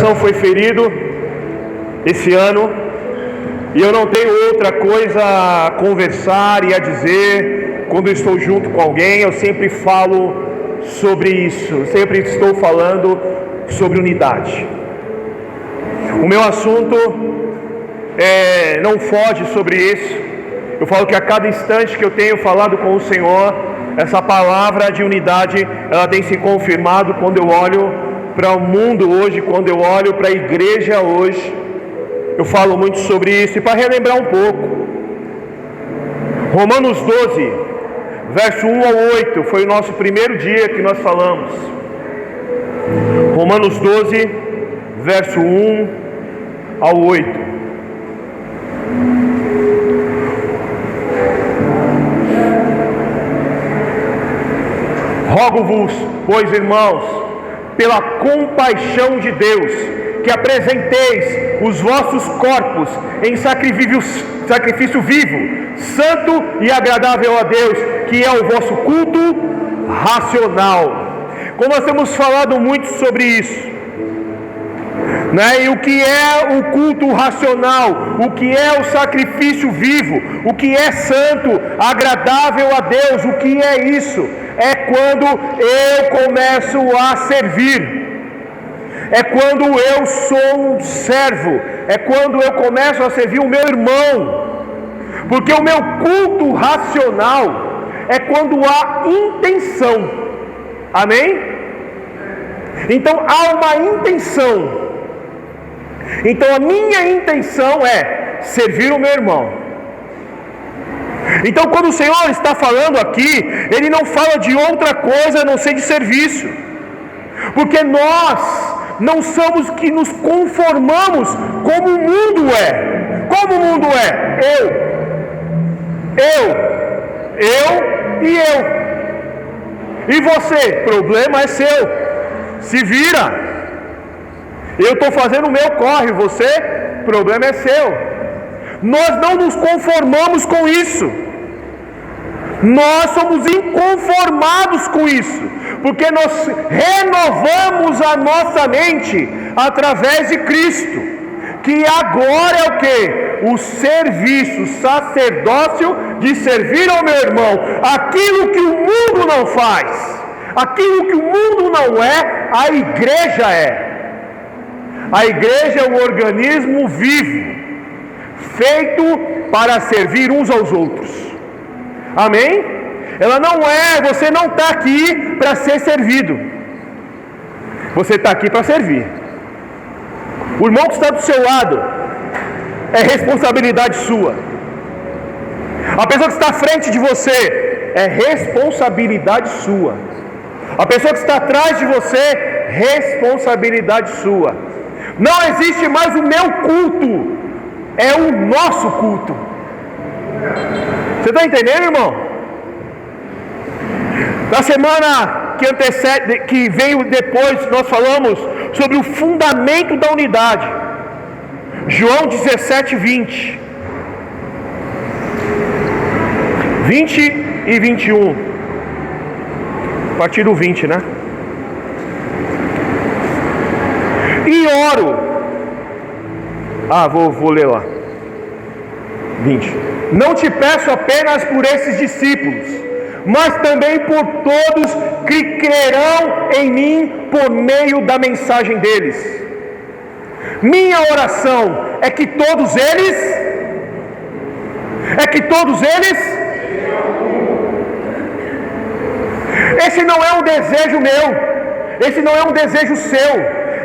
coração foi ferido esse ano, e eu não tenho outra coisa a conversar e a dizer quando estou junto com alguém. Eu sempre falo sobre isso, sempre estou falando sobre unidade. O meu assunto não foge sobre isso. Eu falo que a cada instante que eu tenho falado com o Senhor, essa palavra de unidade, ela tem se confirmado quando eu olho para o mundo hoje, quando eu olho para a igreja hoje. Eu falo muito sobre isso. E para relembrar um pouco, Romanos 12, verso 1 ao 8, foi o nosso primeiro dia que nós falamos. Romanos 12, verso 1 ao 8. Rogo-vos, pois, irmãos, pela compaixão de Deus, que apresenteis os vossos corpos em sacrifício vivo, santo e agradável a Deus, que é o vosso culto racional. Como nós temos falado muito sobre isso, né? E o que é o culto racional, o que é o sacrifício vivo, o que é santo, agradável a Deus, o que é isso? É quando eu começo a servir, é quando eu sou um servo, é quando eu começo a servir o meu irmão, porque o meu culto racional é quando há intenção, amém? Então há uma intenção. Então a minha intenção é servir o meu irmão. Então quando o Senhor está falando aqui, Ele não fala de outra coisa a não ser de serviço, porque nós não somos que nos conformamos como o mundo é. Como o mundo é? Eu e eu. E você? Problema é seu. Se vira. Eu estou fazendo o meu corre, você? Problema é seu. Nós não nos conformamos com isso. Nós somos inconformados com isso, porque nós renovamos a nossa mente através de Cristo, que agora é o que? O serviço, o sacerdócio de servir ao meu irmão, aquilo que o mundo não faz, aquilo que o mundo não é, a igreja é. A igreja é um organismo vivo, feito para servir uns aos outros. Amém? Ela não é, você não está aqui para ser servido. Você está aqui para servir. O irmão que está do seu lado é responsabilidade sua. A pessoa que está à frente de você é responsabilidade sua. A pessoa que está atrás de você, responsabilidade sua. Não existe mais o meu culto, é o nosso culto. Você está entendendo, irmão? Na semana que antecede, que veio depois, nós falamos sobre o fundamento da unidade. João 17, 20 e 21. A partir do 20, né? E oro. Vou ler lá. 20. Não te peço apenas por esses discípulos, mas também por todos que crerão em mim por meio da mensagem deles. Minha oração é que todos eles esse não é um desejo meu, esse não é um desejo seu,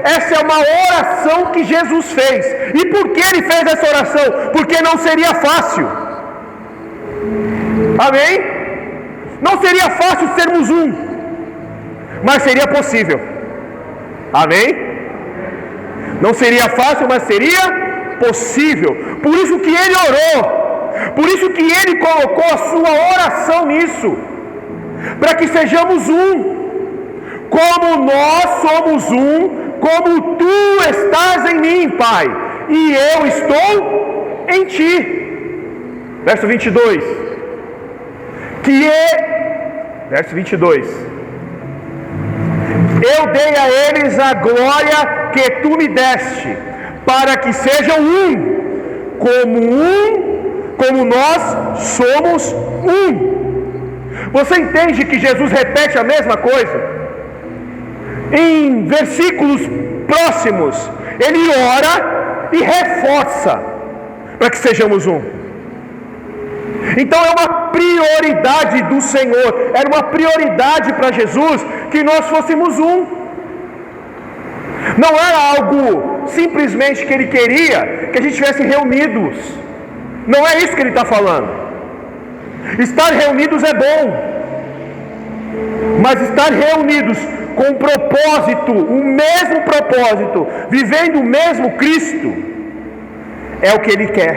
essa é uma oração que Jesus fez. E por que Ele fez essa oração? Porque não seria fácil. Amém? Não seria fácil sermos um, mas seria possível. Amém? Não seria fácil, mas seria possível. Por isso que Ele orou, por isso que Ele colocou a sua oração nisso, para que sejamos um, como nós somos um, como Tu estás em mim, Pai, e eu estou em Ti. Verso 22. Verso 22. Eu dei a eles a glória que tu me deste, para que sejam como nós somos um. Você entende que Jesus repete a mesma coisa? Em versículos próximos, ele ora e reforça para que sejamos um. Então é uma prioridade do Senhor, era uma prioridade para Jesus que nós fôssemos um. Não era algo simplesmente que ele queria que a gente estivesse reunidos. Não é isso que ele está falando. Estar reunidos é bom, mas estar reunidos com um propósito, o mesmo propósito, vivendo o mesmo Cristo, é o que ele quer.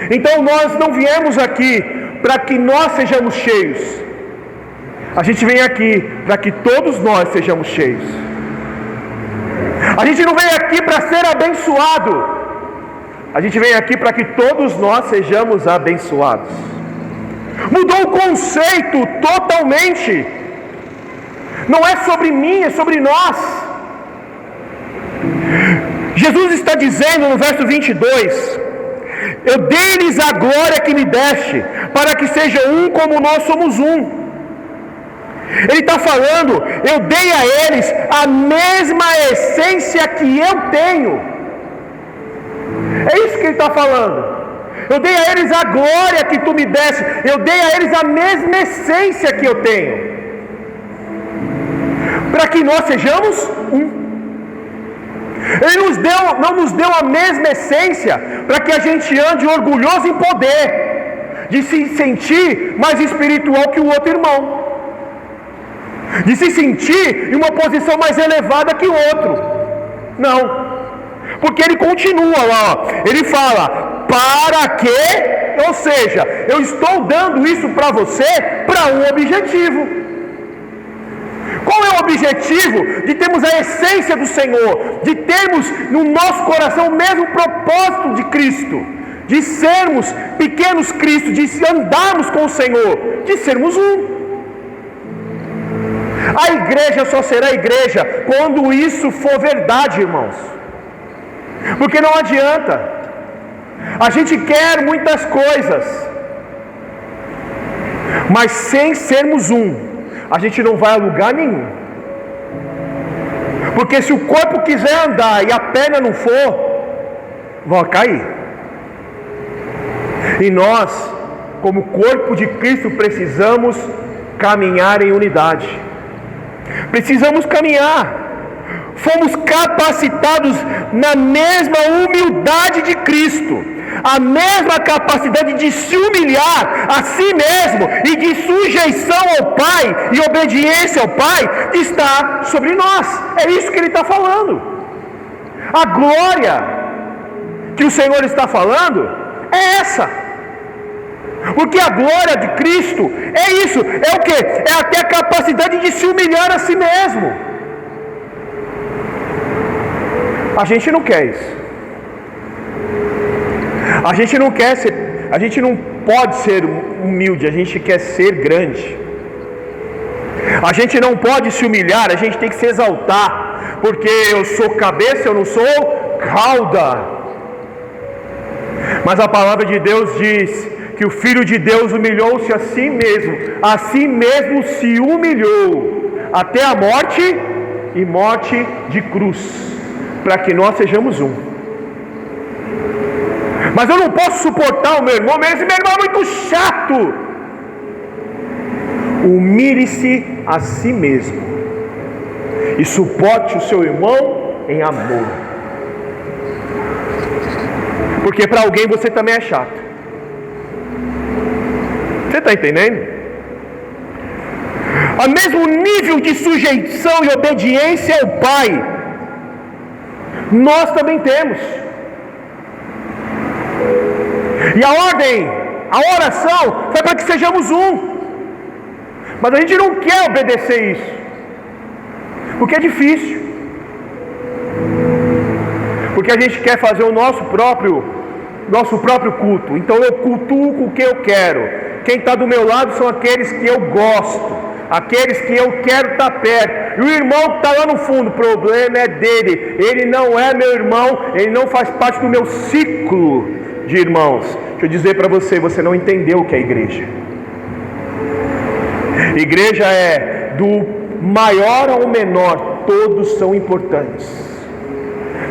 Então nós não viemos aqui para que nós sejamos cheios. A gente vem aqui para que todos nós sejamos cheios. A gente não vem aqui para ser abençoado. A gente vem aqui para que todos nós sejamos abençoados. Mudou o conceito totalmente. Não é sobre mim, é sobre nós. Jesus está dizendo no verso 22: eu dei-lhes a glória que me deste, para que sejam um como nós somos um. Ele está falando, eu dei a eles a mesma essência que eu tenho. É isso que ele está falando. Eu dei a eles a glória que tu me deste, eu dei a eles a mesma essência que eu tenho, para que nós sejamos um. Ele não nos deu a mesma essência para que a gente ande orgulhoso em poder, de se sentir mais espiritual que o outro irmão, de se sentir em uma posição mais elevada que o outro. Não, porque ele continua lá, ele fala, para que, ou seja, eu estou dando isso para você para um objetivo. Qual é o objetivo de termos a essência do Senhor, de termos no nosso coração o mesmo propósito de Cristo, de sermos pequenos Cristo, de andarmos com o Senhor, de sermos um? A igreja só será igreja quando isso for verdade, irmãos. Porque não adianta. A gente quer muitas coisas, mas sem sermos um, a gente não vai a lugar nenhum. Porque se o corpo quiser andar e a perna não for, vai cair. E nós, como corpo de Cristo, precisamos caminhar em unidade. Precisamos caminhar. Fomos capacitados na mesma humildade de Cristo, a mesma capacidade de se humilhar a si mesmo e de sujeição ao Pai e obediência ao Pai está sobre nós. É isso que ele está falando. A glória que o Senhor está falando é essa. Porque a glória de Cristo é isso, é o que? É até a capacidade de se humilhar a si mesmo. A gente não quer isso. A gente não quer ser, a gente não pode ser humilde, a gente quer ser grande. A gente não pode se humilhar, a gente tem que se exaltar, porque eu sou cabeça, eu não sou cauda. Mas a palavra de Deus diz que o Filho de Deus humilhou-se a si mesmo se humilhou, até a morte e morte de cruz, para que nós sejamos um. Mas eu não posso suportar o meu irmão, mas esse meu irmão é muito chato. Humilhe-se a si mesmo e suporte o seu irmão em amor. Porque para alguém você também é chato. Você está entendendo? O mesmo nível de sujeição e obediência ao Pai nós também temos. E a ordem, a oração foi para que sejamos um. Mas a gente não quer obedecer isso, porque é difícil. Porque a gente quer fazer o nosso próprio culto. Então eu cultuo com o que eu quero. Quem está do meu lado são aqueles que eu gosto, aqueles que eu quero estar perto, E o irmão que está lá no fundo, o problema é dele. Ele não é meu irmão, ele não faz parte do meu ciclo de irmãos. Deixa eu dizer para você, você não entendeu o que é igreja. Igreja é do maior ao menor, todos são importantes.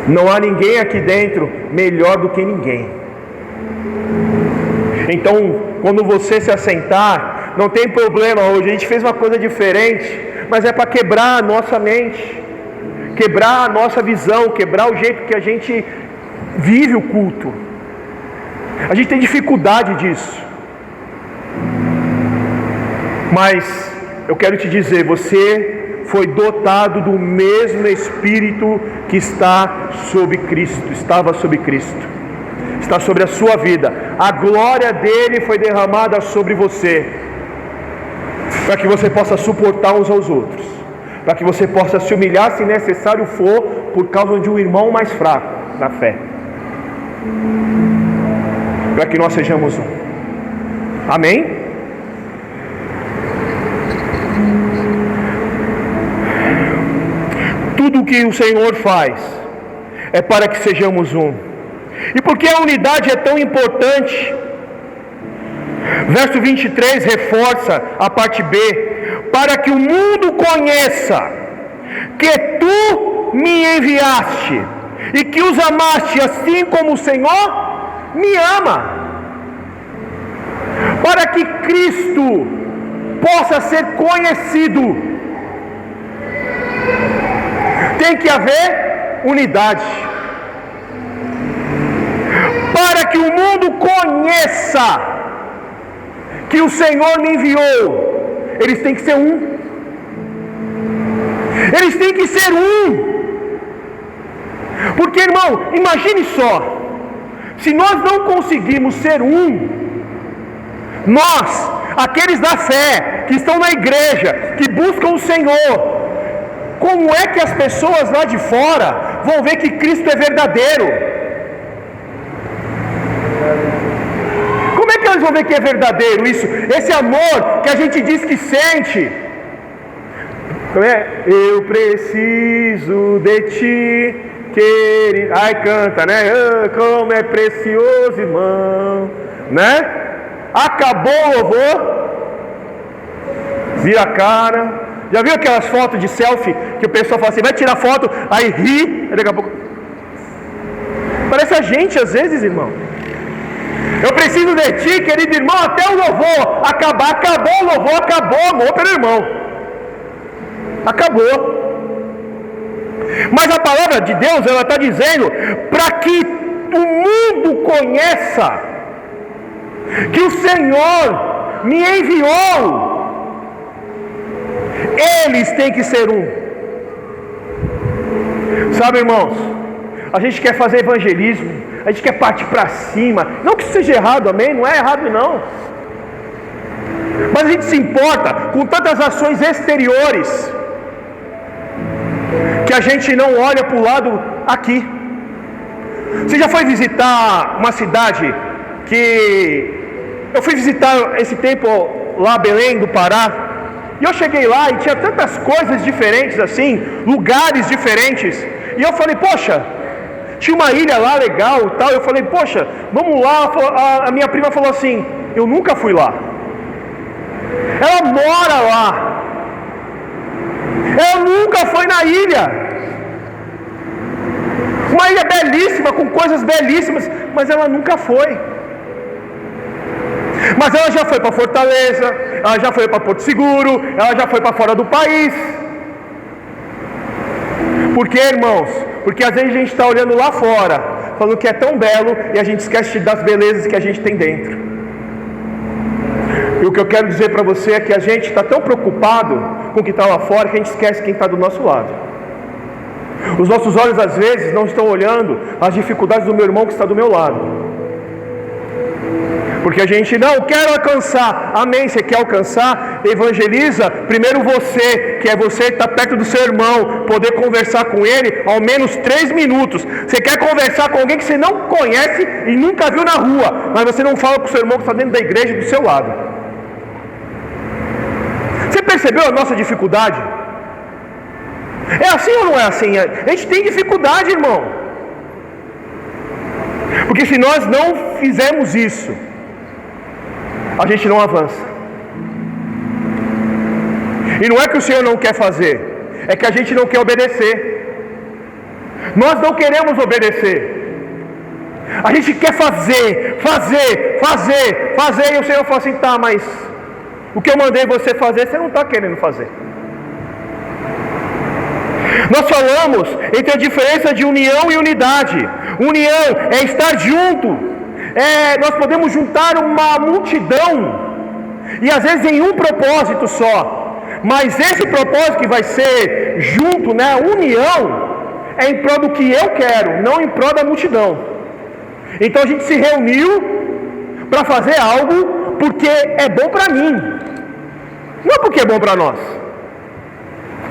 Não há ninguém aqui dentro melhor do que ninguém. Então, quando você se assentar, não tem problema. Hoje a gente fez uma coisa diferente, mas é para quebrar a nossa mente, quebrar a nossa visão, quebrar o jeito que a gente vive o culto. A gente tem dificuldade disso. Mas eu quero te dizer, você foi dotado do mesmo Espírito que está sobre Cristo, estava sobre Cristo, está sobre a sua vida. A glória dele foi derramada sobre você, para que você possa suportar uns aos outros, para que você possa se humilhar se necessário for, por causa de um irmão mais fraco na fé, para que nós sejamos um. Amém? Tudo o que o Senhor faz é para que sejamos um. E por que a unidade é tão importante? Verso 23 reforça a parte B: para que o mundo conheça que tu me enviaste e que os amaste assim como o Senhor me ama. Para que Cristo possa ser conhecido, tem que haver unidade. Para que o mundo conheça que o Senhor me enviou, eles têm que ser um. Eles têm que ser um. Porque, irmão, imagine só, se nós não conseguirmos ser um, nós, aqueles da fé, que estão na igreja, que buscam o Senhor, como é que as pessoas lá de fora vão ver que Cristo é verdadeiro? Como é que elas vão ver que é verdadeiro isso? Esse amor que a gente diz que sente. Eu preciso de ti, querido. Ai, canta, né? Oh, como é precioso, irmão, né? Acabou o louvor, vira a cara. Já viu aquelas fotos de selfie que o pessoal fala assim, vai tirar foto, aí ri, aí daqui a pouco... Parece a gente às vezes, irmão. Eu preciso de ti, querido irmão, até o louvor acabar. Acabou o louvor, acabou o amor pelo irmão. Acabou. Mas a palavra de Deus, ela está dizendo para que o mundo conheça que o Senhor me enviou. Eles têm que ser um. Sabe, irmãos, a gente quer fazer evangelismo, a gente quer partir para cima. Não que isso seja errado, amém? Não é errado não. Mas a gente se importa com tantas ações exteriores que a gente não olha para o lado aqui. Você já foi visitar uma cidade que... Eu fui visitar esse tempo lá, Belém do Pará. E eu cheguei lá e tinha tantas coisas diferentes assim, lugares diferentes. E eu falei, poxa, tinha uma ilha lá legal e tal. Eu falei, poxa, vamos lá. A minha prima falou assim, eu nunca fui lá. Ela mora lá. Ela nunca foi na ilha. Uma ilha belíssima, com coisas belíssimas, mas ela nunca foi. Mas ela já foi para Fortaleza, ela já foi para Porto Seguro, ela já foi para fora do país. Por quê, irmãos? Porque às vezes a gente está olhando lá fora, falando que é tão belo, e a gente esquece das belezas que a gente tem dentro. E o que eu quero dizer para você é que a gente está tão preocupado com o que está lá fora, que a gente esquece quem está do nosso lado. Os nossos olhos às vezes não estão olhando as dificuldades do meu irmão que está do meu lado. Porque a gente não quer alcançar, amém, você quer alcançar, evangeliza, primeiro você, que é você estar perto do seu irmão, poder conversar com ele, ao menos 3 minutos, você quer conversar com alguém que você não conhece e nunca viu na rua, mas você não fala com o seu irmão que está dentro da igreja do seu lado. Você percebeu a nossa dificuldade? É assim ou não é assim? A gente tem dificuldade, irmão. Porque se nós não fizermos isso, a gente não avança. E não é que o Senhor não quer fazer, é que a gente não quer obedecer. Nós não queremos obedecer. A gente quer fazer, e o Senhor fala assim: tá, mas o que eu mandei você fazer, você não está querendo fazer. Nós falamos entre a diferença de união e unidade. União é estar junto. Nós podemos juntar uma multidão, e às vezes em um propósito só. Mas esse propósito que vai ser junto, né, união, é em prol do que eu quero, não em prol da multidão. Então a gente se reuniu para fazer algo porque é bom para mim, não porque é bom para nós.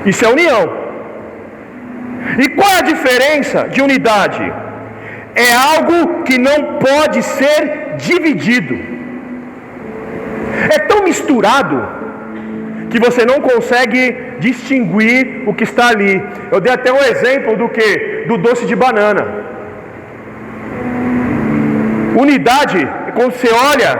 Isso é união. E qual é a diferença de unidade? É algo que não pode ser dividido. É tão misturado que você não consegue distinguir o que está ali. Eu dei até um exemplo do que? Do doce de banana. Unidade, quando você olha,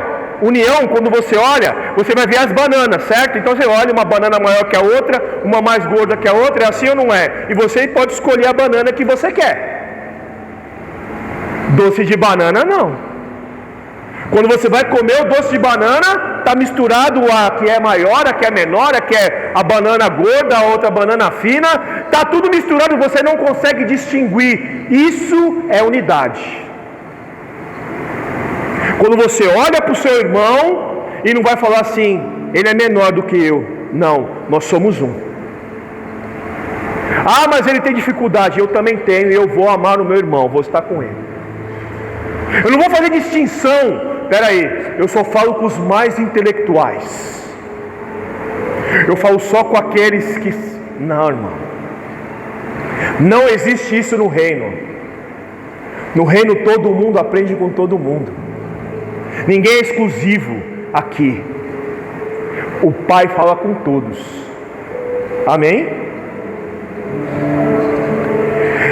união, quando você olha, você vai ver as bananas, certo? Então você olha uma banana maior que a outra, uma mais gorda que a outra, é assim ou não é? E você pode escolher a banana que você quer. Doce de banana não. Quando você vai comer o doce de banana, está misturado a que é maior, a que é menor, a que é a banana gorda, a outra banana fina, está tudo misturado, você não consegue distinguir. Isso é unidade. Quando você olha para o seu irmão e não vai falar assim: ele é menor do que eu. Não, nós somos um. Ah, mas ele tem dificuldade, eu também tenho, e eu vou amar o meu irmão, vou estar com ele. Eu não vou fazer distinção. Peraí, eu só falo com os mais intelectuais. Eu falo só com aqueles que... Não, irmão. Não existe isso no reino. No reino todo mundo aprende com todo mundo. Ninguém é exclusivo aqui. O Pai fala com todos. Amém?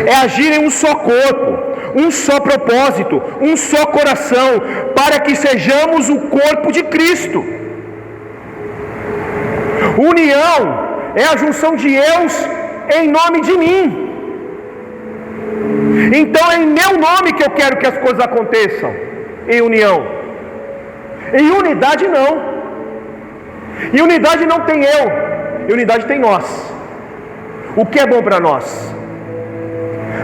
É agir em um só corpo, um só propósito, um só coração, para que sejamos o corpo de Cristo. União é a junção de eus em nome de mim. Então é em meu nome que eu quero que as coisas aconteçam, em união. Em unidade não. Em unidade não tem eu, em unidade tem nós. O que é bom para nós?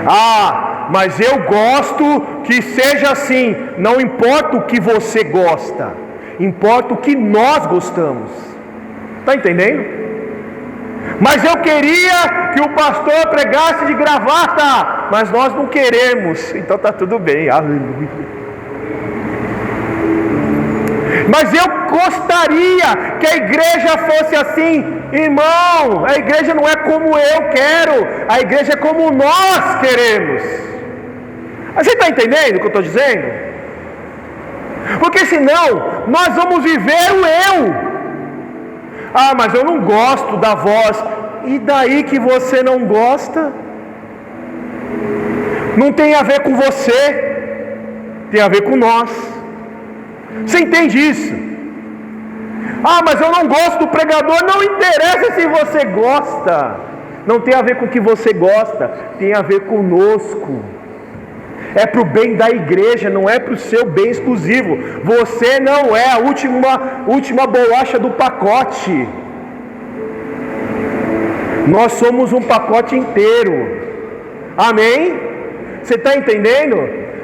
Ah, mas eu gosto que seja assim. Não importa o que você gosta, importa o que nós gostamos. Está entendendo? Mas eu queria que o pastor pregasse de gravata, mas nós não queremos. Então está tudo bem, aleluia. Mas eu gostaria que a igreja fosse assim. Irmão, a igreja não é como eu quero, a igreja é como nós queremos. Você está entendendo o que eu estou dizendo? Porque senão nós vamos viver o eu. Ah, mas eu não gosto da voz. E daí que você não gosta? Não tem a ver com você, tem a ver com nós. Você entende isso? Ah, mas eu não gosto do pregador. Não interessa se você gosta. Não tem a ver com o que você gosta, tem a ver conosco. É para o bem da igreja, não é para o seu bem exclusivo. Você não é a última bolacha do pacote. Nós somos um pacote inteiro. Amém? Você está entendendo?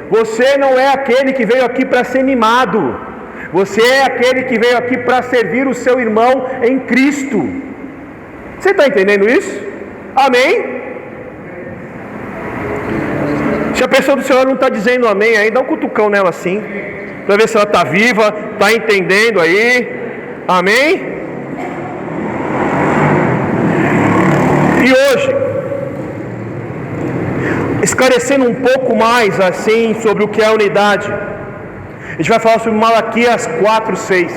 Você não é aquele que veio aqui para ser mimado. Você é aquele que veio aqui para servir o seu irmão em Cristo. Você está entendendo isso? Amém? Se a pessoa do Senhor não está dizendo amém aí, dá um cutucão nela assim, para ver se ela está viva, está entendendo aí. Amém? E hoje, esclarecendo um pouco mais assim sobre o que é a unidade, a gente vai falar sobre Malaquias 4:6,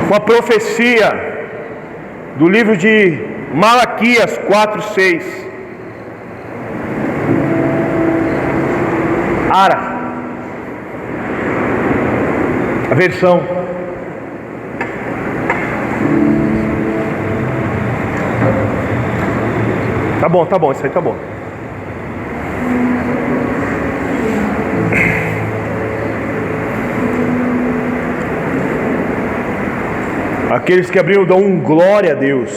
uma profecia do livro de Malaquias 4:6. Ara, a versão. Tá bom, isso aí tá bom. Aqueles que abriram dão glória a Deus.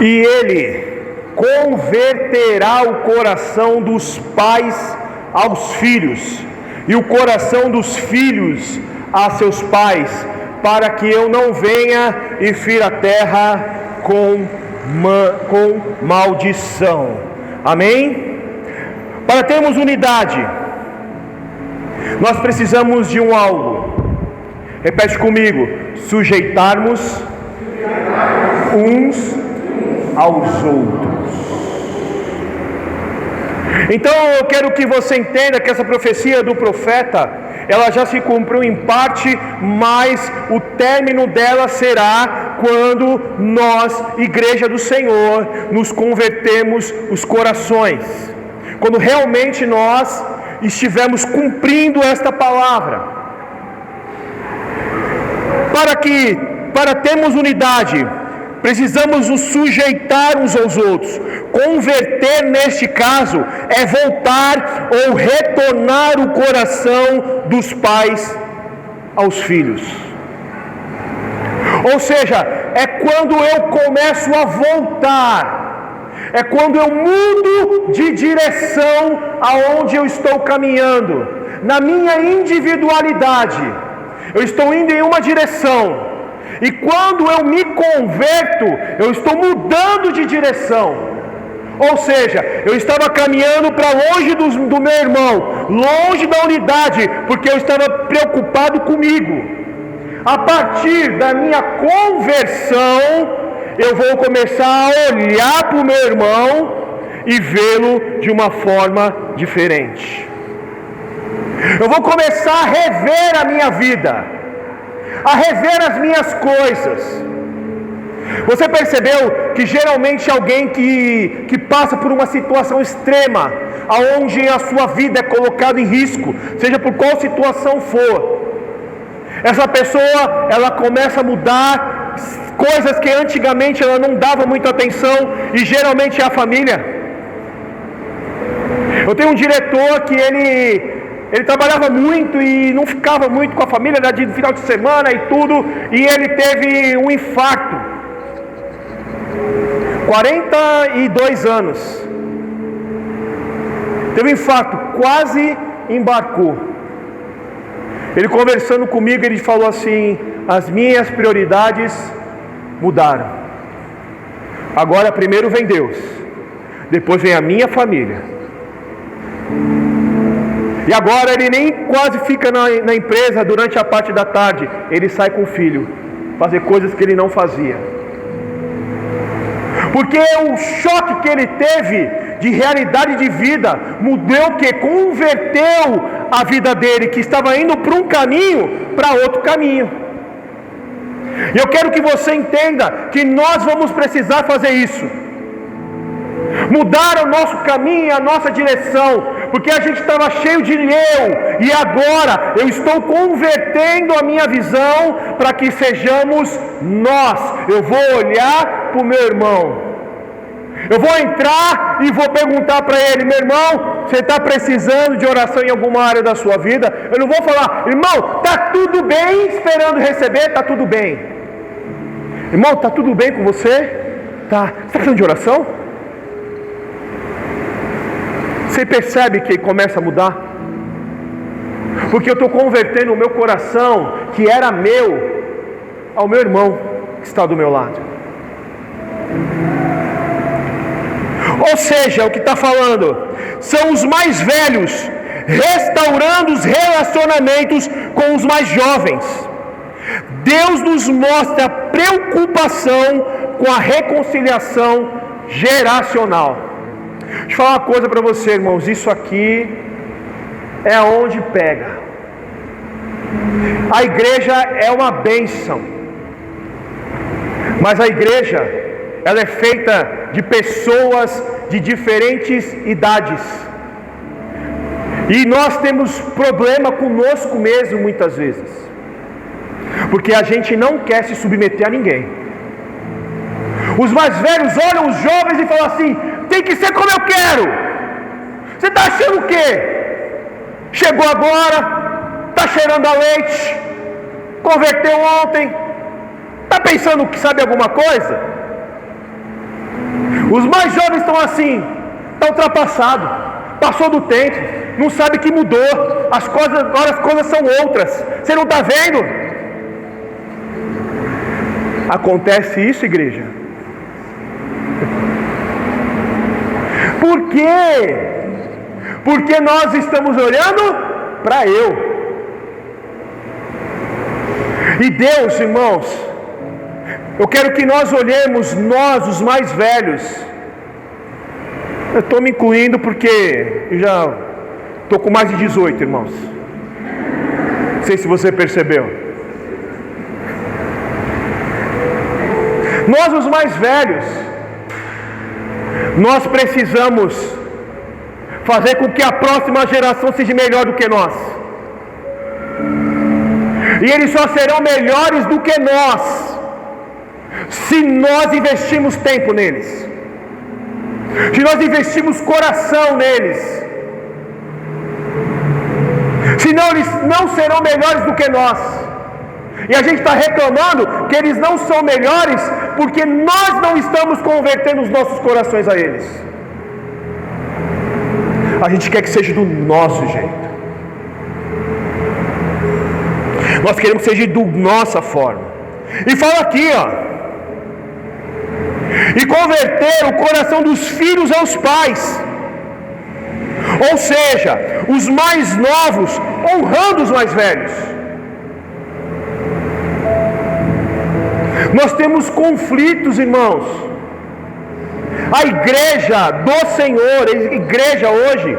E Ele converterá o coração dos pais aos filhos, e o coração dos filhos a seus pais, para que eu não venha e fira a terra com maldição. Amém? Para termos unidade, nós precisamos de algo. Repete comigo: sujeitarmos uns aos outros. Então eu quero que você entenda que essa profecia do profeta, ela já se cumpriu em parte, mas o término dela será quando nós, Igreja do Senhor, nos convertemos os corações, quando realmente nós estivermos cumprindo esta palavra. Para termos unidade, precisamos nos sujeitar uns aos outros. Converter, neste caso, é voltar ou retornar o coração dos pais aos filhos. Ou seja, é quando eu começo a voltar, é quando eu mudo de direção aonde eu estou caminhando, na minha individualidade. Eu estou indo em uma direção, e quando eu me converto, eu estou mudando de direção. Ou seja, eu estava caminhando para longe do meu irmão, longe da unidade, porque eu estava preocupado comigo. A partir da minha conversão, eu vou começar a olhar para o meu irmão e vê-lo de uma forma diferente. Eu vou começar a rever a minha vida, a rever as minhas coisas. Você percebeu que geralmente alguém que passa por uma situação extrema, aonde a sua vida é colocada em risco, seja por qual situação for, essa pessoa, ela começa a mudar coisas que antigamente ela não dava muita atenção, e geralmente é a família. Eu tenho um diretor que ele trabalhava muito e não ficava muito com a família, era de final de semana e tudo, e ele teve um infarto, 42 anos, teve um infarto, quase embarcou. Ele conversando comigo, ele falou assim: as minhas prioridades mudaram, agora primeiro vem Deus, depois vem a minha família. E agora ele nem quase fica na empresa durante a parte da tarde, ele sai com o filho, fazer coisas que ele não fazia. Porque o choque que ele teve de realidade de vida mudou, que converteu a vida dele, que estava indo para um caminho, para outro caminho. E eu quero que você entenda que nós vamos precisar fazer isso, mudar o nosso caminho, a nossa direção, porque a gente estava cheio de eu, e agora eu estou convertendo a minha visão para que sejamos nós. Eu vou olhar para o meu irmão, eu vou entrar e vou perguntar para ele: meu irmão, você está precisando de oração em alguma área da sua vida? Eu não vou falar: irmão, está tudo bem, esperando receber, está tudo bem. Irmão, está tudo bem com você? Tá. Você está precisando de oração? Você percebe que começa a mudar? Porque eu estou convertendo o meu coração, que era meu, ao meu irmão que está do meu lado. Ou seja, o que está falando são os mais velhos restaurando os relacionamentos com os mais jovens. Deus nos mostra preocupação com a reconciliação geracional. Deixa eu falar uma coisa para você, irmãos, isso aqui é onde pega. A igreja é uma bênção, mas a igreja, ela é feita de pessoas de diferentes idades, e nós temos problema conosco mesmo muitas vezes, porque a gente não quer se submeter a ninguém. Os mais velhos olham os jovens e falam assim: tem que ser como eu quero. Você está achando o quê? Chegou agora, está cheirando a leite, converteu ontem, está pensando que sabe alguma coisa? Os mais jovens estão assim, está ultrapassado, passou do tempo, não sabe que mudou, agora as coisas são outras, você não está vendo? Acontece isso, igreja? Por quê? Porque nós estamos olhando para eu. E Deus, irmãos, eu quero que nós olhemos, nós, os mais velhos. Eu estou me incluindo porque eu já estou com mais de 18, irmãos. Não sei se você percebeu. Nós, os mais velhos, nós precisamos fazer com que a próxima geração seja melhor do que nós. E eles só serão melhores do que nós se nós investirmos tempo neles, se nós investirmos coração neles. Senão eles não serão melhores do que nós. E a gente está reclamando que eles não são melhores porque nós não estamos convertendo os nossos corações a eles. A gente quer que seja do nosso jeito. Nós queremos que seja da nossa forma. E fala aqui, ó: e converter o coração dos filhos aos pais. Ou seja, os mais novos honrando os mais velhos. Nós temos conflitos, irmãos. A igreja do Senhor, a igreja hoje,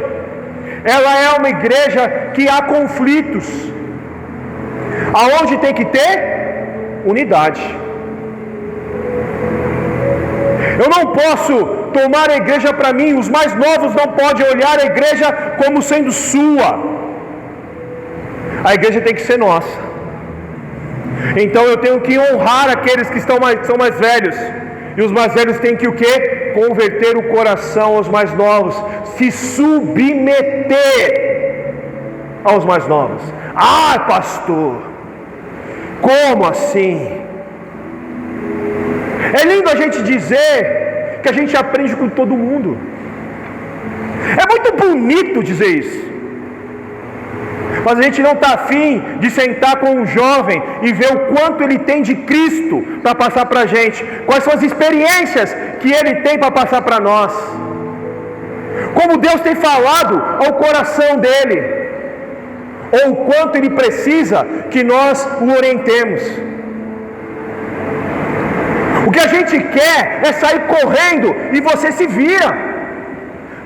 ela é uma igreja que há conflitos. Aonde tem que ter? Unidade. Eu não posso tomar a igreja para mim, os mais novos não podem olhar a igreja como sendo sua. A igreja tem que ser nossa. Então eu tenho que honrar aqueles que são mais velhos. E os mais velhos têm que o quê? Converter o coração aos mais novos. Se submeter aos mais novos. Ah, pastor, como assim? É lindo a gente dizer que a gente aprende com todo mundo. É muito bonito dizer isso. Mas a gente não está afim de sentar com um jovem e ver o quanto ele tem de Cristo para passar para a gente. Quais são as experiências que ele tem para passar para nós. Como Deus tem falado ao coração dele. Ou o quanto ele precisa que nós o orientemos. O que a gente quer é sair correndo e você se vira.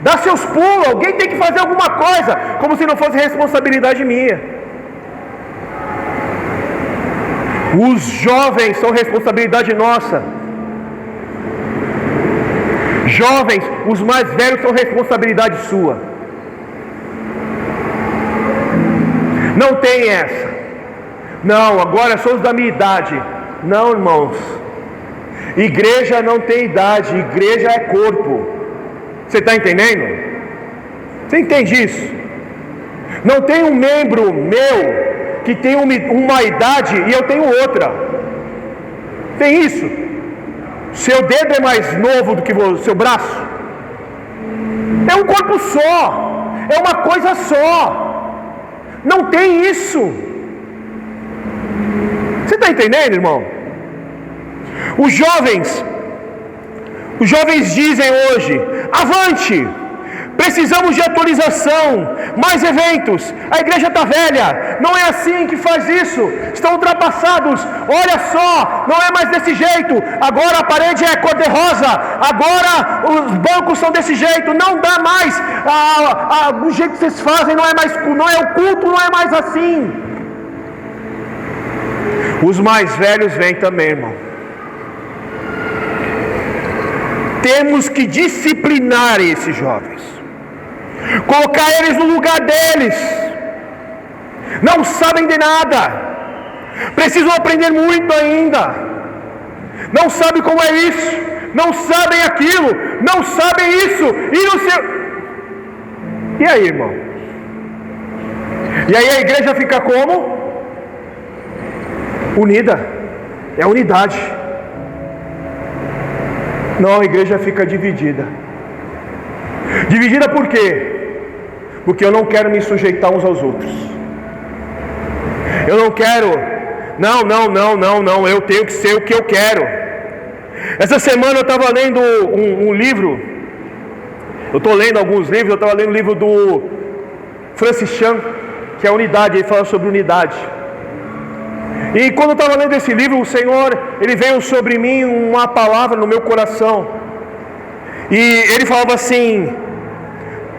Dá seus pulos, alguém tem que fazer alguma coisa, como se não fosse responsabilidade minha. Os jovens são responsabilidade nossa. Jovens, os mais velhos são responsabilidade sua. Não tem essa. Não, agora somos da minha idade. Não, irmãos. Igreja não tem idade, igreja é corpo. Você está entendendo? Você entende isso? Não tem um membro meu que tem uma idade e eu tenho outra. Tem isso? Seu dedo é mais novo do que o seu braço? É um corpo só. É uma coisa só. Não tem isso. Você está entendendo, irmão? Os jovens dizem hoje: avante, precisamos de atualização, mais eventos, a igreja está velha, não é assim que faz isso, estão ultrapassados, olha só, não é mais desse jeito, agora a parede é cor-de-rosa, agora os bancos são desse jeito, não dá mais, o jeito que vocês fazem não é o culto não é mais assim. Os mais velhos vêm também, irmão. Temos que disciplinar esses jovens, colocar eles no lugar deles. Não sabem de nada, precisam aprender muito ainda. Não sabem como é isso, não sabem aquilo, não sabem isso e não sei. E aí, irmão? E aí a igreja fica como? Unida. É unidade. Não, a igreja fica dividida. Dividida por quê? Porque eu não quero me sujeitar uns aos outros. Eu não quero. Não. Eu tenho que ser o que eu quero. Essa semana eu estava lendo um livro. Eu estou lendo alguns livros. Eu estava lendo o livro do Francis Chan, que é a unidade. Ele fala sobre unidade. E quando eu estava lendo esse livro, o Senhor, Ele veio sobre mim uma palavra no meu coração. E Ele falava assim: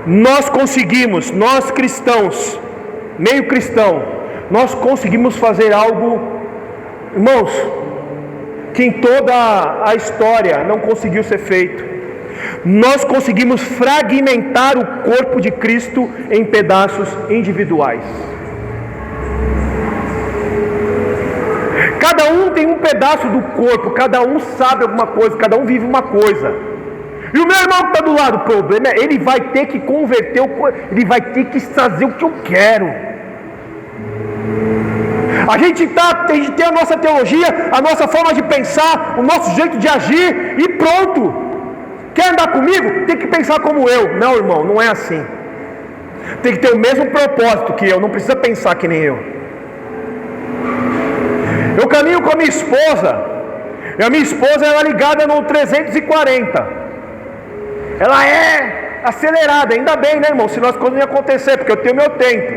nós conseguimos, nós cristãos, meio cristão, nós conseguimos fazer algo, irmãos, que em toda a história não conseguiu ser feito. Nós conseguimos fragmentar o corpo de Cristo em pedaços individuais. Cada um tem um pedaço do corpo, cada um sabe alguma coisa, cada um vive uma coisa. E o meu irmão que está do lado, o problema é, ele vai ter que converter, ele vai ter que fazer o que eu quero. A gente tem a nossa teologia, a nossa forma de pensar, o nosso jeito de agir e pronto. Quer andar comigo? Tem que pensar como eu. Não, irmão, não é assim. Tem que ter o mesmo propósito que eu, não precisa pensar que nem eu. Eu caminho com a minha esposa, e a minha esposa ela é ligada no 340. Ela é acelerada, ainda bem, né, irmão? Senão as coisas não iam acontecer, porque eu tenho meu tempo.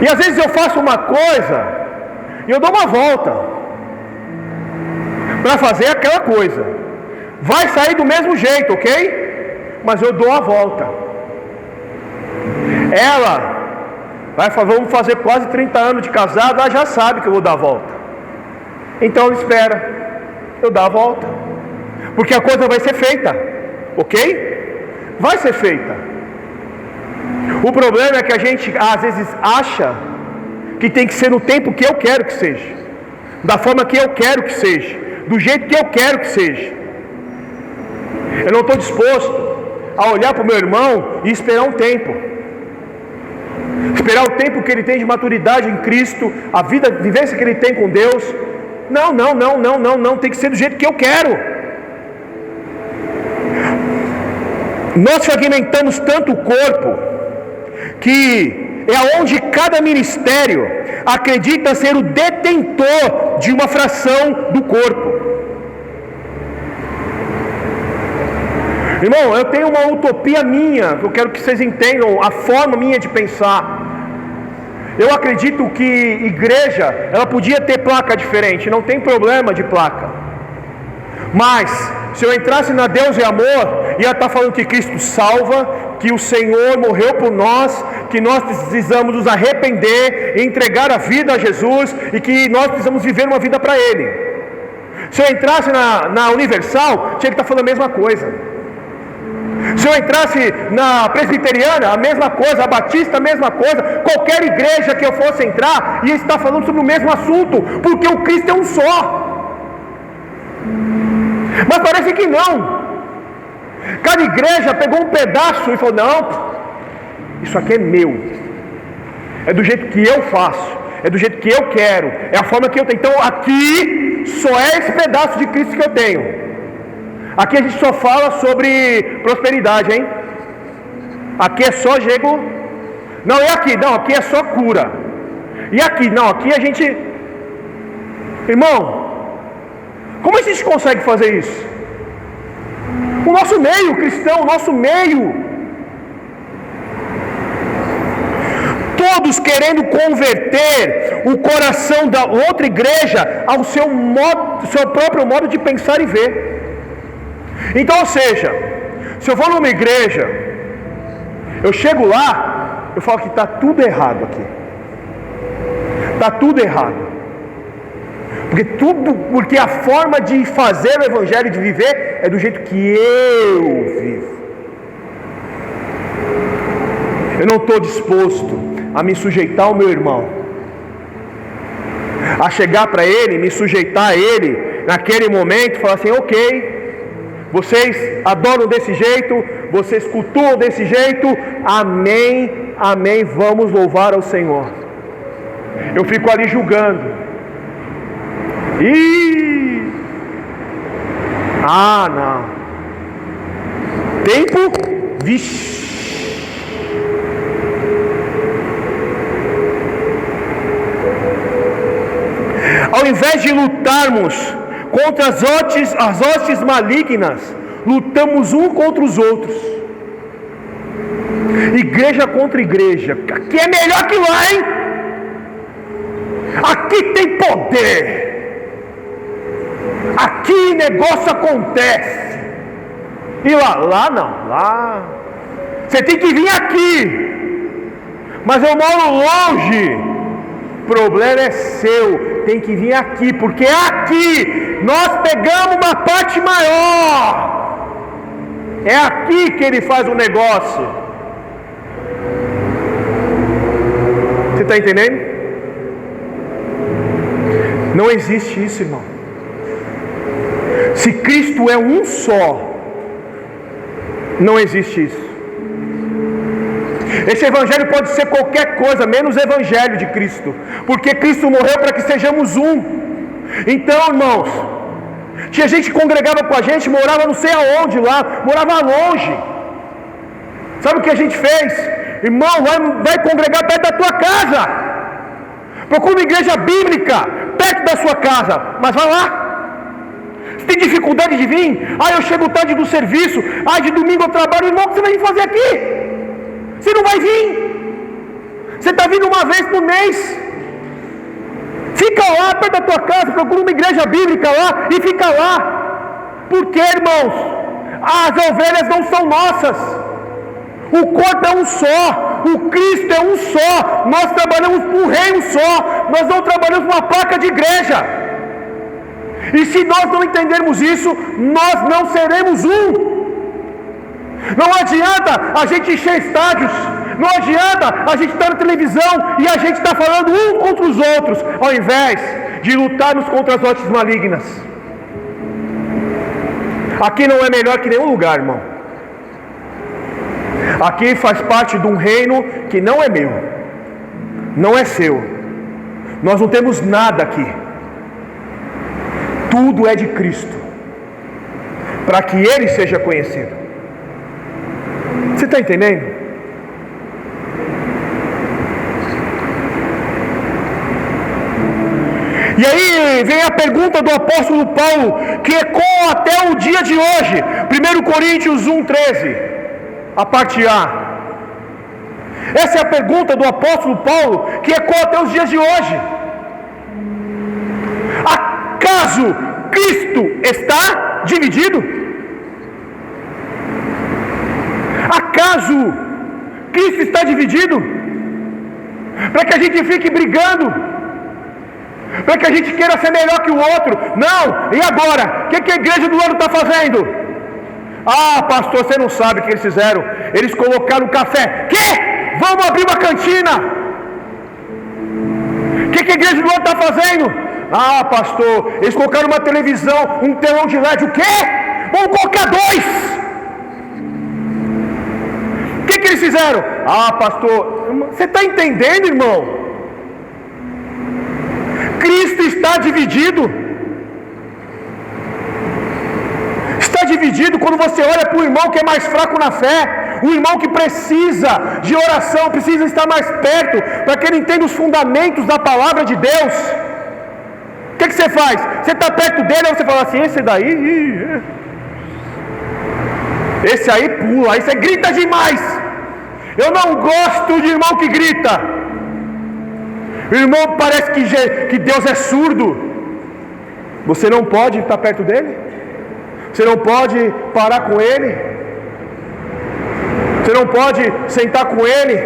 E às vezes eu faço uma coisa e eu dou uma volta para fazer aquela coisa. Vai sair do mesmo jeito, ok? Mas eu dou a volta. Ela vai falar, vamos fazer quase 30 anos de casado, ela já sabe que eu vou dar a volta. Então ela espera eu dar a volta, porque a coisa vai ser feita, ok? Vai ser feita. O problema é que a gente às vezes acha que tem que ser no tempo que eu quero que seja, da forma que eu quero que seja, do jeito que eu quero que seja. Eu não estou disposto a olhar para o meu irmão e esperar um tempo. Esperar o tempo que ele tem de maturidade em Cristo, a vivência que ele tem com Deus. Não, tem que ser do jeito que eu quero. Nós fragmentamos tanto o corpo, que é onde cada ministério acredita ser o detentor de uma fração do corpo. Irmão, eu tenho uma utopia minha, eu quero que vocês entendam a forma minha de pensar. Eu acredito que igreja, ela podia ter placa diferente, não tem problema de placa. Mas, se eu entrasse na Deus e Amor, ia estar falando que Cristo salva, que o Senhor morreu por nós, que nós precisamos nos arrepender, entregar a vida a Jesus e que nós precisamos viver uma vida para Ele. Se eu entrasse na Universal, tinha que estar falando a mesma coisa. Se eu entrasse na presbiteriana, a mesma coisa, a batista, a mesma coisa, qualquer igreja que eu fosse entrar, ia estar falando sobre o mesmo assunto, porque o Cristo é um só. Mas parece que não. Cada igreja pegou um pedaço e falou, não, isso aqui é meu, é do jeito que eu faço, é do jeito que eu quero, é a forma que eu tenho. Então aqui só é esse pedaço de Cristo que eu tenho. Aqui a gente só fala sobre prosperidade, hein? Aqui é só jego. Não, é aqui, não, aqui é só cura. E aqui, não, aqui a gente. Irmão, como a gente consegue fazer isso? O nosso meio cristão, o nosso meio. Todos querendo converter o coração da outra igreja ao seu próprio modo de pensar e ver. Então, ou seja, se eu vou numa igreja, eu chego lá, eu falo que está tudo errado aqui. Está tudo errado. Porque a forma de fazer o evangelho, de viver, é do jeito que eu vivo. Eu não estou disposto a me sujeitar ao meu irmão, a chegar para ele, me sujeitar a ele naquele momento, falar assim: ok, vocês adoram desse jeito, vocês cultuam desse jeito, amém, amém, vamos louvar ao Senhor. Eu fico ali julgando. Não. Tempo, vixe. Ao invés de lutarmos contra as hostes malignas, lutamos um contra os outros. Igreja contra igreja. Aqui é melhor que lá, hein? Aqui tem poder. Aqui negócio acontece. E lá não. Lá você tem que vir aqui. Mas eu moro longe. O problema é seu. Tem que vir aqui, porque aqui nós pegamos uma parte maior. É aqui que ele faz o negócio. Você está entendendo? Não existe isso, irmão. Se Cristo é um só, não existe isso. Esse evangelho pode ser qualquer coisa, menos o evangelho de Cristo, porque Cristo morreu para que sejamos um. Então, irmãos, tinha gente que congregava com a gente, morava não sei aonde lá, morava longe. Sabe o que a gente fez? Irmão, vai congregar perto da tua casa. Procura uma igreja bíblica perto da sua casa, mas vai lá. Você tem dificuldade de vir? Eu chego tarde do serviço. De domingo eu trabalho. Irmão, o que você vai vir fazer aqui? Você não vai vir. Você está vindo uma vez por mês. Fica lá perto da tua casa, procura uma igreja bíblica lá e fica lá. Porque, irmãos, as ovelhas não são nossas. O corpo é um só, o Cristo é um só. Nós trabalhamos para um reino só. Nós não trabalhamos para uma placa de igreja. E se nós não entendermos isso, nós não seremos um. Não adianta a gente encher estádios, não adianta a gente estar na televisão e a gente estar falando um contra os outros, ao invés de lutarmos contra as hostes malignas. Aqui não é melhor que nenhum lugar, irmão. Aqui faz parte de um reino que não é meu, não é seu. Nós não temos nada aqui. Tudo é de Cristo, para que Ele seja conhecido. Você está entendendo? E aí vem a pergunta do apóstolo Paulo, que ecoa até o dia de hoje. 1 Coríntios 1,13, a parte A. Essa é a pergunta do apóstolo Paulo, que ecoa até os dias de hoje. Acaso Cristo está dividido? Acaso Cristo está dividido? Para que a gente fique brigando, para que a gente queira ser melhor que o outro. Não, e agora? O que a igreja do lado está fazendo? Pastor, você não sabe o que eles fizeram. Eles colocaram café. Quê? Vamos abrir uma cantina. O que a igreja do lado está fazendo? Pastor, eles colocaram uma televisão, um telão de LED. O quê? Vamos colocar 2. O que eles fizeram? Pastor, você está entendendo, irmão? Cristo está dividido. Está dividido quando você olha para o irmão que é mais fraco na fé, o irmão que precisa de oração, precisa estar mais perto, para que ele entenda os fundamentos da palavra de Deus. O que você faz? Você está perto dele, ou você fala assim: esse aí pula, aí você grita demais. Eu não gosto de irmão que grita. O irmão parece que Deus é surdo. Você não pode estar perto dele? Você não pode parar com ele? Você não pode sentar com ele?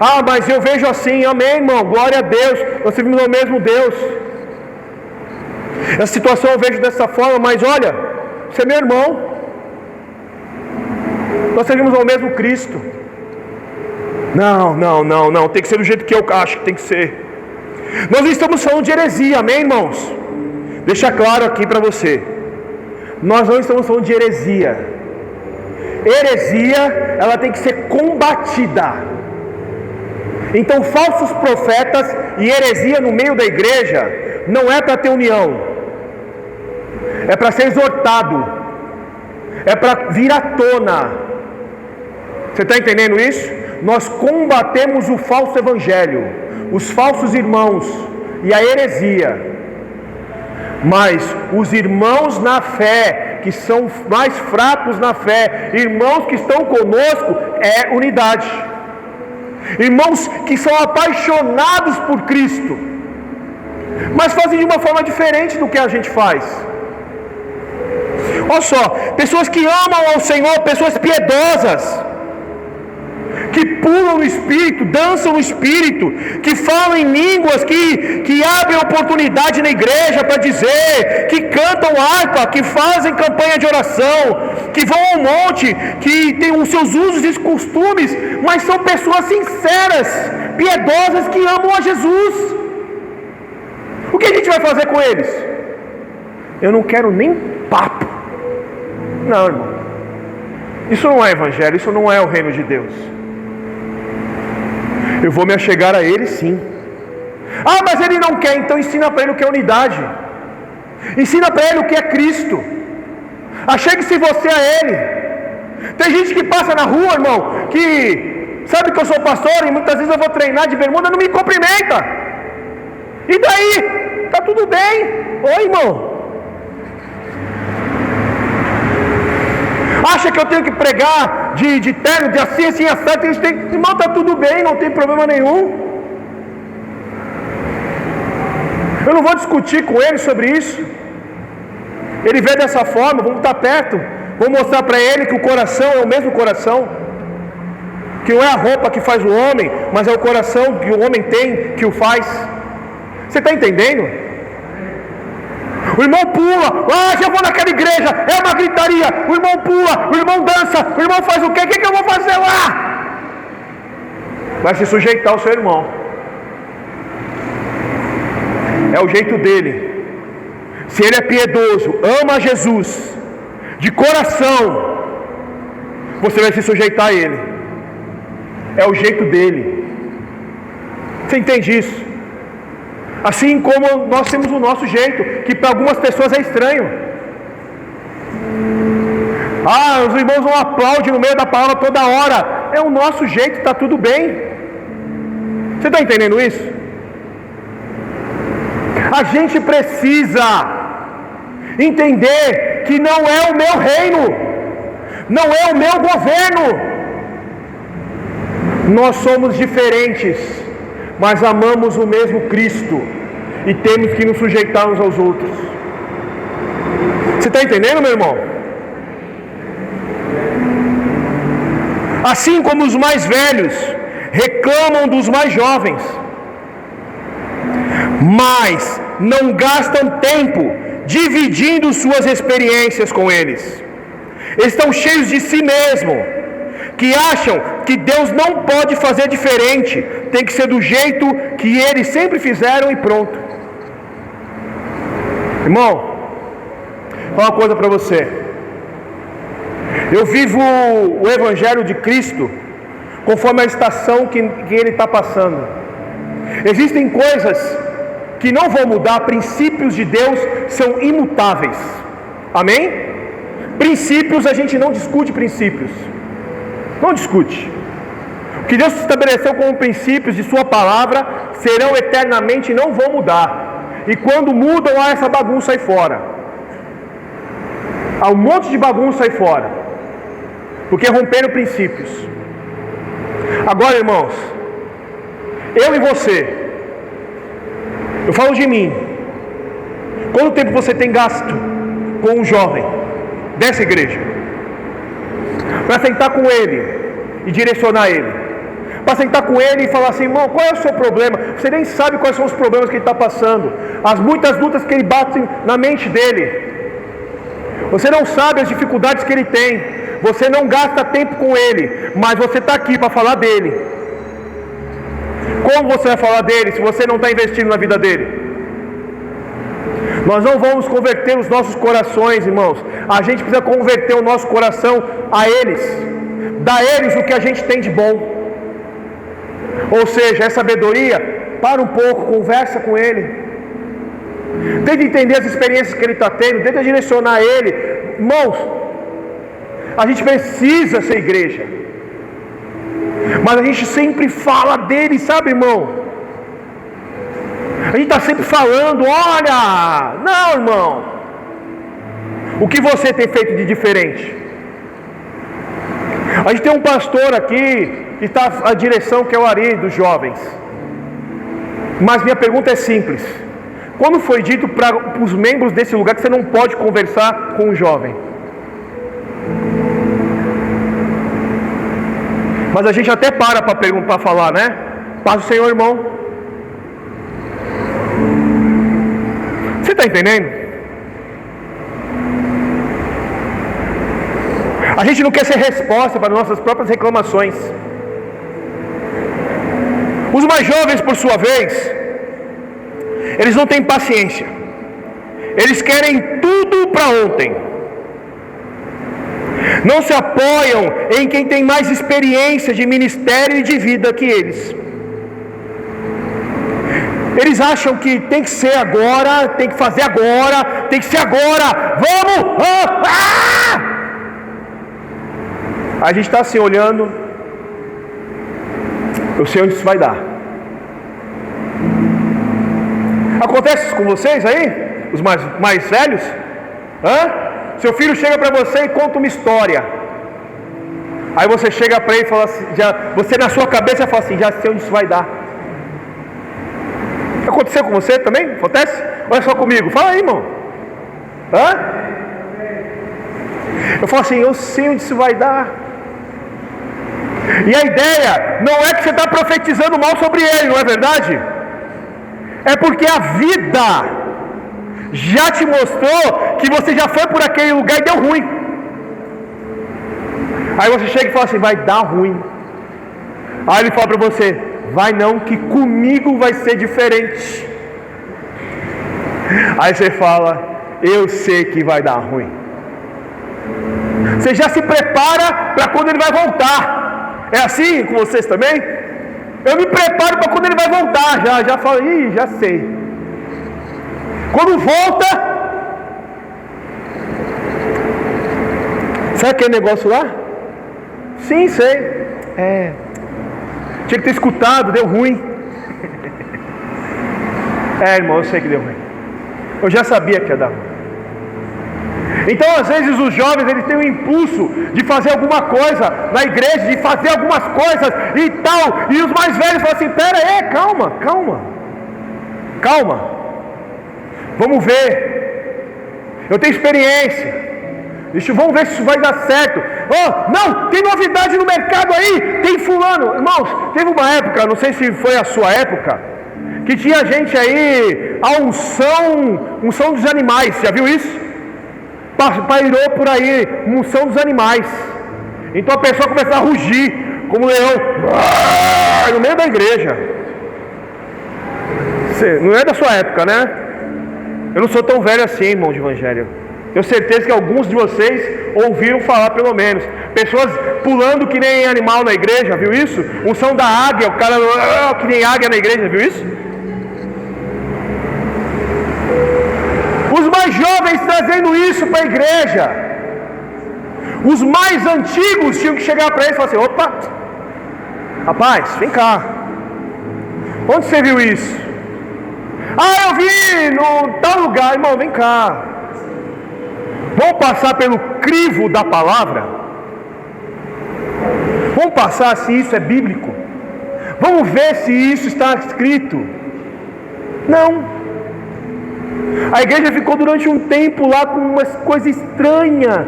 Ah, mas eu vejo assim, amém, irmão, glória a Deus, nós servimos ao mesmo Deus. Essa situação eu vejo dessa forma, mas olha, você é meu irmão, nós servimos ao mesmo Cristo. Não, tem que ser do jeito que eu acho que tem que ser. Nós não estamos falando de heresia, amém, irmãos? Deixa claro aqui para você, nós não estamos falando de heresia. Heresia, ela tem que ser combatida. Então, falsos profetas e heresia no meio da igreja não é para ter união, é para ser exortado, é para vir à tona. Você está entendendo isso? Nós combatemos o falso evangelho, os falsos irmãos e a heresia, mas os irmãos na fé, que são mais fracos na fé, irmãos que estão conosco, é unidade. Irmãos que são apaixonados por Cristo, mas fazem de uma forma diferente do que a gente faz. Olha só, pessoas que amam ao Senhor, pessoas piedosas, que pulam no Espírito, dançam no Espírito, que falam em línguas, que abrem oportunidade na igreja para dizer, que cantam harpa, que fazem campanha de oração, que vão ao monte, que têm os seus usos e costumes, mas são pessoas sinceras, piedosas, que amam a Jesus. O que a gente vai fazer com eles? Eu não quero nem papo. Não, irmão, isso não é evangelho, isso não é o reino de Deus. Eu vou me achegar a ele, sim. Ah, mas ele não quer, então ensina para ele o que é unidade, ensina para ele o que é Cristo, achegue-se você a ele. Tem gente que passa na rua, irmão, que sabe que eu sou pastor e muitas vezes eu vou treinar de bermuda, não me cumprimenta. E daí? Tá tudo bem? Oi, irmão. Acha que eu tenho que pregar de terno, de assim, assado, irmão, tá tudo bem, não tem problema nenhum. Eu não vou discutir com ele sobre isso. Ele vê dessa forma, vamos estar perto, vou mostrar para ele que o coração é o mesmo coração, que não é a roupa que faz o homem, mas é o coração que o homem tem que o faz. Você está entendendo? O irmão pula, se eu vou naquela igreja, é uma gritaria. O irmão pula, o irmão dança, o irmão faz o quê? O que eu vou fazer lá? Vai se sujeitar ao seu irmão. É o jeito dele. Se ele é piedoso, ama Jesus, de coração, você vai se sujeitar a ele. É o jeito dele. Você entende isso? Assim como nós temos o nosso jeito, que para algumas pessoas é estranho. Os irmãos não aplaudem no meio da palavra toda hora. É o nosso jeito, está tudo bem. Você está entendendo isso? A gente precisa entender que não é o meu reino, não é o meu governo. Nós somos diferentes, mas amamos o mesmo Cristo e temos que nos sujeitar uns aos outros. Você está entendendo, meu irmão? Assim como os mais velhos reclamam dos mais jovens, mas não gastam tempo dividindo suas experiências com eles. Estão cheios de si mesmo, que acham que Deus não pode fazer diferente, tem que ser do jeito que eles sempre fizeram e pronto. Irmão, vou falar uma coisa para você. Eu vivo o Evangelho de Cristo conforme a estação que ele está passando. Existem coisas que não vão mudar, princípios de Deus são imutáveis. Amém? Princípios, a gente não discute princípios. Não discute. O que Deus estabeleceu como princípios de sua palavra serão eternamente e não vão mudar. E quando mudam, há essa bagunça aí fora. Há um monte de bagunça aí fora, porque romperam princípios. Agora, irmãos, eu e você, eu falo de mim. Quanto tempo você tem gasto com um jovem dessa igreja para sentar com ele e direcionar ele, para sentar com ele e falar assim: irmão, qual é o seu problema? Você nem sabe quais são os problemas que ele está passando, as muitas lutas que ele bate na mente dele. Você não sabe as dificuldades que ele tem, você não gasta tempo com ele, mas você está aqui para falar dele. Como você vai falar dele se você não está investindo na vida dele? Nós não vamos converter os nossos corações, irmãos. A gente precisa converter o nosso coração a eles, dar a eles o que a gente tem de bom. Ou seja, é sabedoria. Para um pouco, conversa com ele, tenta entender as experiências que ele está tendo, tenta direcionar ele. Irmãos, a gente precisa ser igreja, mas a gente sempre fala dele, sabe, irmão? A gente está sempre falando: olha, não, irmão, o que você tem feito de diferente? A gente tem um pastor aqui que está à direção, que é o Ari, dos jovens. Mas minha pergunta é simples: quando foi dito para os membros desse lugar que você não pode conversar com um jovem? Mas a gente até para perguntar, para falar, né? Paz do Senhor, irmão. Você está entendendo? A gente não quer ser resposta para nossas próprias reclamações. Os mais jovens, por sua vez, eles não têm paciência. Eles querem tudo para ontem. Não se apoiam em quem tem mais experiência de ministério e de vida que eles. Eles acham que tem que ser agora, tem que fazer agora, tem que ser agora. Vamos! A gente está assim olhando. Eu sei onde isso vai dar. Acontece isso com vocês aí? Os mais velhos? Seu filho chega para você e conta uma história. Aí você chega para ele e fala assim, você na sua cabeça fala assim: já sei onde isso vai dar. Aconteceu com você também? Acontece? Olha só comigo, fala aí, irmão. Eu falo assim: eu sei onde isso vai dar. E a ideia não é que você está profetizando mal sobre ele, não é verdade? É porque a vida já te mostrou que você já foi por aquele lugar e deu ruim. Aí você chega e fala assim: vai dar ruim. Aí ele fala para você: vai não, que comigo vai ser diferente. Aí você fala: eu sei que vai dar ruim. Você já se prepara para quando ele vai voltar. É assim com vocês também? Eu me preparo para quando ele vai voltar. Já falo: já sei. Quando volta, sabe aquele negócio lá? Sim, sei. Tinha que ter escutado, deu ruim. Irmão, eu sei que deu ruim. Eu já sabia que ia dar ruim. Então, às vezes, os jovens, eles têm o impulso de fazer alguma coisa na igreja, de fazer algumas coisas e tal. E os mais velhos falam assim: pera aí, calma. Vamos ver. Eu tenho experiência. Vamos ver se isso vai dar certo. Não, tem novidade no mercado aí. Tem fulano. Irmãos, teve uma época, não sei se foi a sua época, que tinha gente aí, a unção dos animais. Já viu isso? Pairou por aí, unção dos animais. Então a pessoa começa a rugir como leão no meio da igreja. Não é da sua época, né? Eu não sou tão velho assim, irmão de evangelho. Tenho certeza que alguns de vocês ouviram falar, pelo menos. Pessoas pulando que nem animal na igreja, viu isso? Unção da águia, o cara que nem águia na igreja, viu isso? Os mais jovens trazendo isso para a igreja. Os mais antigos tinham que chegar para eles e falar assim: opa, rapaz, vem cá. Onde você viu isso? Eu vi no tal lugar. Irmão, vem cá. Vamos passar pelo crivo da palavra? Vamos passar se isso é bíblico? Vamos ver se isso está escrito? Não. A igreja ficou durante um tempo lá com umas coisas estranhas,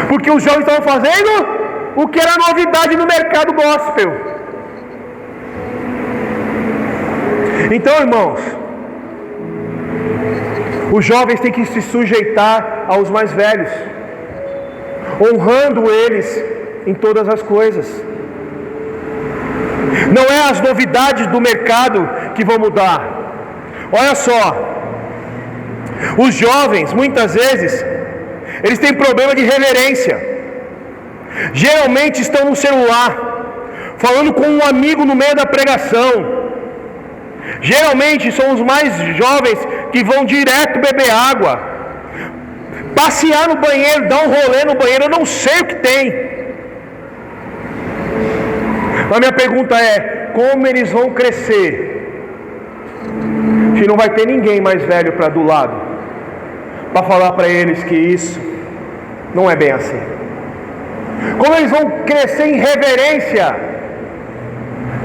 porque os jovens estavam fazendo o que era novidade no mercado gospel. Então, irmãos, os jovens têm que se sujeitar aos mais velhos, honrando eles em todas as coisas. Não é as novidades do mercado que vão mudar. Olha só, os jovens, muitas vezes, eles têm problema de reverência. Geralmente estão no celular, falando com um amigo no meio da pregação. Geralmente são os mais jovens que vão direto beber água, passear no banheiro, dar um rolê no banheiro, eu não sei o que tem. A minha pergunta é, como eles vão crescer se não vai ter ninguém mais velho para do lado, para falar para eles que isso não é bem assim? Como eles vão crescer em reverência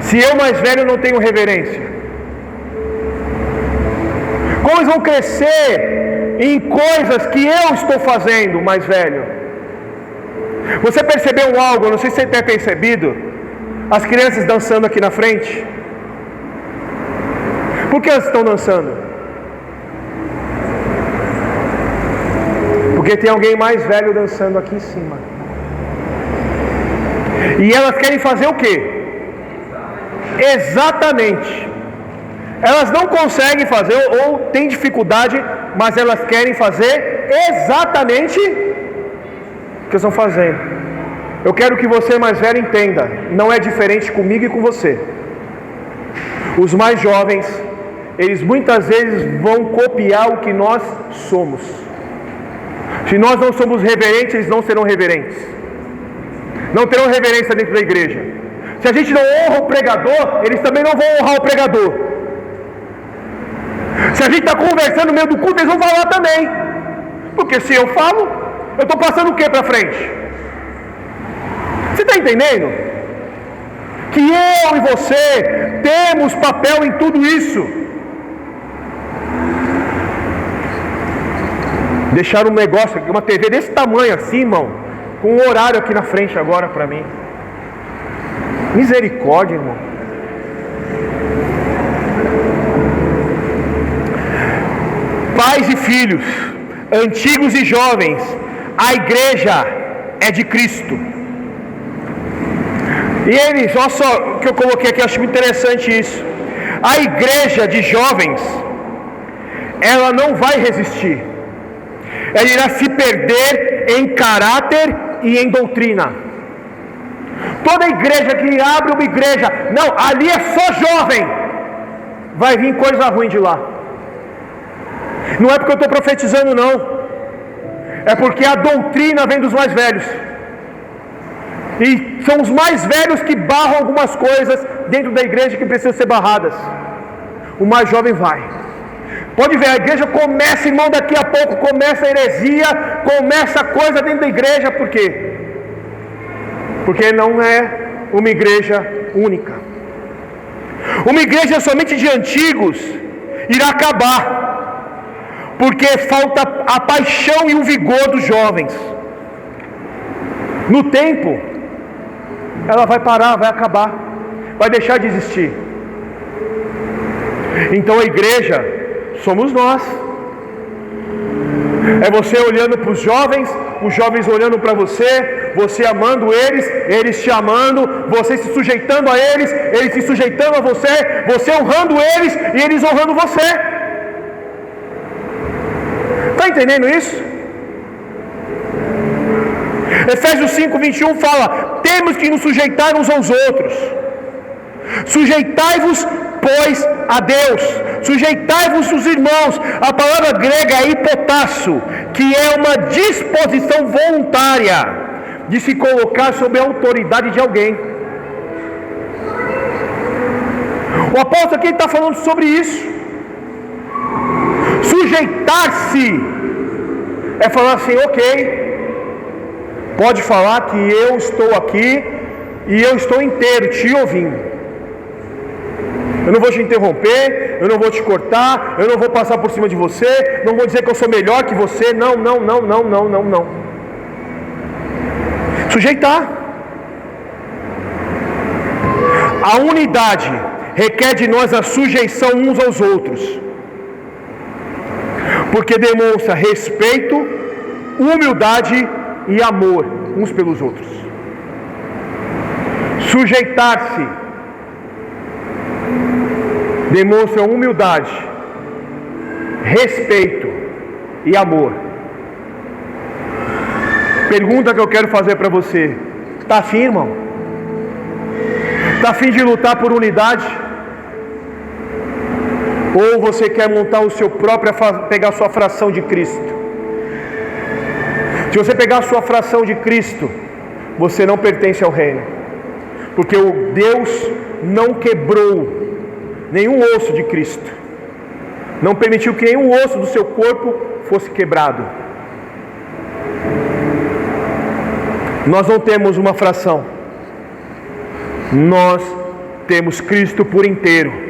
se eu mais velho não tenho reverência? Como eles vão crescer em coisas que eu estou fazendo mais velho? Você percebeu algo? Eu não sei se você tem percebido as crianças dançando aqui na frente. Por que elas estão dançando? Porque tem alguém mais velho dançando aqui em cima. E elas querem fazer o quê? Exatamente. Elas não conseguem fazer ou têm dificuldade, mas elas querem fazer exatamente o que eles estão fazendo. Eu quero que você mais velho entenda, não é diferente comigo e com você. Os mais jovens, eles muitas vezes vão copiar o que nós somos. Se nós não somos reverentes, eles não serão reverentes. Não terão reverência dentro da igreja. Se a gente não honra o pregador, eles também não vão honrar o pregador. Se a gente está conversando no meio do culto, eles vão falar também. Porque se eu falo, eu estou passando o que para frente? Você está entendendo? Que eu e você temos papel em tudo isso. Deixaram um negócio, uma TV desse tamanho assim, irmão, com um horário aqui na frente agora para mim. Misericórdia, irmão. Pais e filhos, antigos e jovens, a igreja é de Cristo. E eles, olha só o que eu coloquei aqui, eu acho interessante isso. A igreja de jovens, ela não vai resistir. Ela irá se perder em caráter e em doutrina. Toda igreja que abre uma igreja, não, ali é só jovem, vai vir coisa ruim de lá. Não é porque eu estou profetizando, não. É porque a doutrina vem dos mais velhos. E são os mais velhos que barram algumas coisas dentro da igreja que precisam ser barradas. O mais jovem vai. Pode ver, a igreja começa, irmão, daqui a pouco começa a heresia, começa a coisa dentro da igreja, por quê? Porque não é uma igreja única. Uma igreja somente de antigos irá acabar, porque falta a paixão e o vigor dos jovens. No tempo, ela vai parar, vai acabar, vai deixar de existir. Então a igreja somos nós. É você olhando para os jovens olhando para você, você amando eles, eles te amando, você se sujeitando a eles se sujeitando a você, você honrando eles e eles honrando você. Está entendendo isso? Efésios 5:21 fala: temos que nos sujeitar uns aos outros. Sujeitai-vos, pois, a Deus. Sujeitai-vos os irmãos. A palavra grega é hipotasso, que é uma disposição voluntária de se colocar sob a autoridade de alguém. O apóstolo aqui está falando sobre isso. Sujeitar-se é falar assim: ok, pode falar que eu estou aqui e eu estou inteiro te ouvindo. Eu não vou te interromper, eu não vou te cortar, eu não vou passar por cima de você, não vou dizer que eu sou melhor que você. Não. Sujeitar. A unidade requer de nós a sujeição uns aos outros, porque demonstra respeito, humildade e amor uns pelos outros. Sujeitar-se demonstra humildade, respeito e amor. Pergunta que eu quero fazer para você: está afim, irmão? Está afim de lutar por unidade? Ou você quer montar o seu próprio, pegar a sua fração de Cristo? Se você pegar a sua fração de Cristo, você não pertence ao reino, porque o Deus não quebrou nenhum osso de Cristo, não permitiu que nenhum osso do seu corpo fosse quebrado. Nós não temos uma fração, nós temos Cristo por inteiro.